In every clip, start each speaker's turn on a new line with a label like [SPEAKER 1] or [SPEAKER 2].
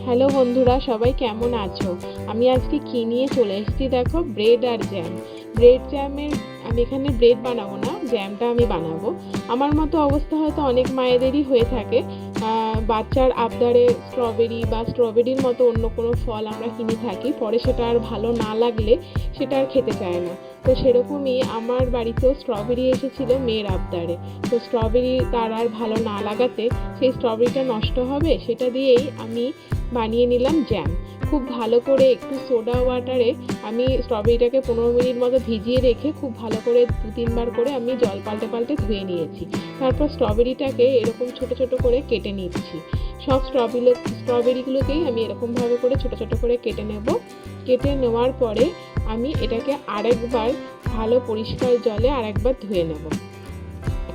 [SPEAKER 1] Hello বন্ধুরা, সবাই কেমন আছো? আমি আজকে কি নিয়ে চলে এসেছি দেখো, ব্রেড আর জ্যাম। ব্রেড জ্যামের আমি এখানে ব্রেড বানাবো না, জ্যামটা আমি বানাবো। আমার মতো অবস্থা হয়তো অনেক মায়েদেরই হয়ে থাকে। বাচ্চার আবদারে স্ট্রবেরির মতো অন্য কোনো ফল আমরা কিনে থাকি, পরে সেটা আর ভালো না লাগলে সেটা আর খেতে চায় না। তো সেরকমই আমার বাড়িতেও স্ট্রবেরি এসেছিল মেয়ের আবদারে। তো স্ট্রবেরি তার আর ভালো না লাগাতে সেই স্ট্রবেরিটা নষ্ট হবে সেটা দিয়েই আমি বানিয়ে নিলাম জ্যাম। খুব ভালো করে একটু সোডা ওয়াটারে আমি স্ট্রবেরিটাকে 15 মিনিট মতো ভিজিয়ে রেখে খুব ভালো করে 2-3 বার করে আমি জল পাল্টে পাল্টে ধুয়ে নিয়েছি। তারপর স্ট্রবেরিটাকে এরকম ছোট ছোট করে কেটে নিচ্ছি। সব স্ট্রবেরিগুলোকেই আমি এরকমভাবে করে ছোট ছোট করে কেটে নেব। কেটে নেওয়ার পরে আমি এটাকে আরেকবার ভালো পরিষ্কার জলে আরেকবার ধুয়ে নেব।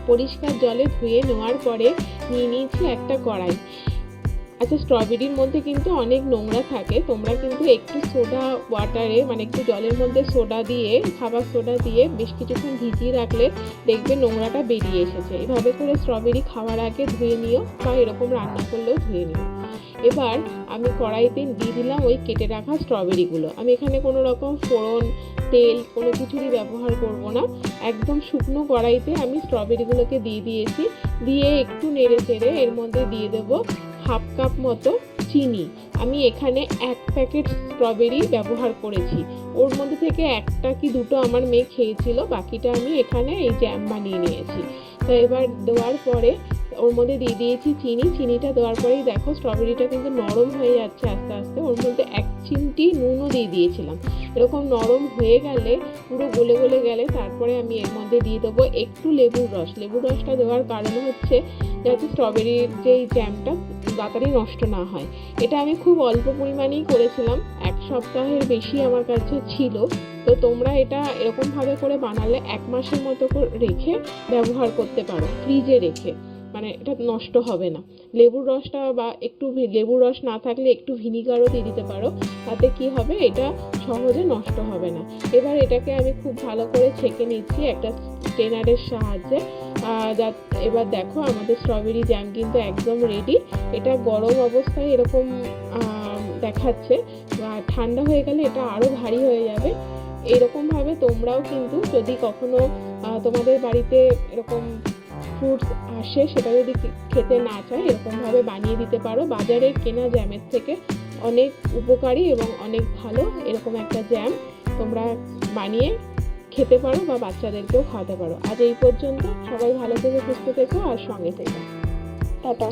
[SPEAKER 1] পরিষ্কার জলে ধুয়ে নেওয়ার পরে নিয়ে নিয়েছি একটা কড়াই। আচ্ছা, স্ট্রবেরির মধ্যে কিন্তু অনেক নোংরা থাকে, তোমরা কিন্তু একটু সোডা ওয়াটারে মানে একটু জলের মধ্যে সোডা দিয়ে, খাবার সোডা দিয়ে বেশ কিছুক্ষণ ভিজিয়ে রাখলে দেখবে নোংরাটা বেরিয়ে এসেছে। এভাবে করে স্ট্রবেরি খাওয়ার আগে ধুয়ে নিও, বা এরকম রান্না করলেও ধুয়ে নিও। এবার আমি কড়াইতে দিয়ে দিলাম ওই কেটে রাখা স্ট্রবেরিগুলো। আমি এখানে কোনো রকম ফোড়ন, তেল কোনো কিছুরই ব্যবহার করব না। একদম শুকনো কড়াইতে আমি স্ট্রবেরিগুলোকে দিয়ে দিয়েছি। দিয়ে একটু নেড়ে চেড়ে এর মধ্যে দিয়ে দেবো 1/2 কাপ মতো চিনি। আমি এখানে 1 প্যাকেট স্ট্রবেরি ব্যবহার করেছি। ওর মধ্যে থেকে 1টা কি 2টো আমার মেয়ে খেয়েছিল, বাকিটা আমি এখানে এই জ্যাম বানিয়ে নিয়েছি। তো এবার দেওয়ার পরে ওর মধ্যে দিয়ে দিয়েছি চিনিটা দেওয়ার পরেই দেখো স্ট্রবেরিটা কিন্তু নরম হয়ে যাচ্ছে আস্তে আস্তে। ওর মধ্যে 1 চিমটি নুনও দিয়ে দিয়েছিলাম। এরকম নরম হয়ে গেলে, পুরো গলে গলে গেলে তারপরে আমি এর মধ্যে দিয়ে দেবো একটু লেবুর রস। লেবুর রসটা দেওয়ার কারণ হচ্ছে যাতে স্ট্রবেরির যেই জ্যামটা তাড়াতাড়ি নষ্ট না হয়। এটা আমি খুব অল্প পরিমাণেই করেছিলাম, 1 সপ্তাহের বেশি আমার কাছে ছিল। তো তোমরা এটা এরকমভাবে করে বানালে 1 মাসের মতো রেখে ব্যবহার করতে পারো, ফ্রিজে রেখে, মানে এটা নষ্ট হবে না। লেবুর রসটা বা একটু লেবুর রস না থাকলে একটু ভিনিগারও দিয়ে দিতে পারো, তাতে কি হবে এটা সহজে নষ্ট হবে না। এবার এটাকে আমি খুব ভালো করে ছেঁকে নিচ্ছি একটা স্ট্রেনারের সাহায্যে। এবার দেখো আমাদের স্ট্রবেরি জ্যাম কিন্তু একদম রেডি। এটা গরম অবস্থায় এরকম দেখাচ্ছে, ঠান্ডা হয়ে গেলে এটা আরও ভারী হয়ে যাবে। এরকমভাবে তোমরাও কিন্তু যদি কখনো তোমাদের বাড়িতে এরকম ফ্রুটস আসে, সেটা যদি খেতে না চায় এরকমভাবে বানিয়ে দিতে পারো। বাজারের কেনা জ্যামের থেকে অনেক উপকারী এবং অনেক ভালো এরকম একটা জ্যাম তোমরা বানিয়ে খেতে পারো বা বাচ্চাদেরকেও খাওয়াতে পারো। আজ এই পর্যন্ত। সবাই ভালো থেকে সুস্থ থেকো আর সঙ্গে থেকো। টাটা।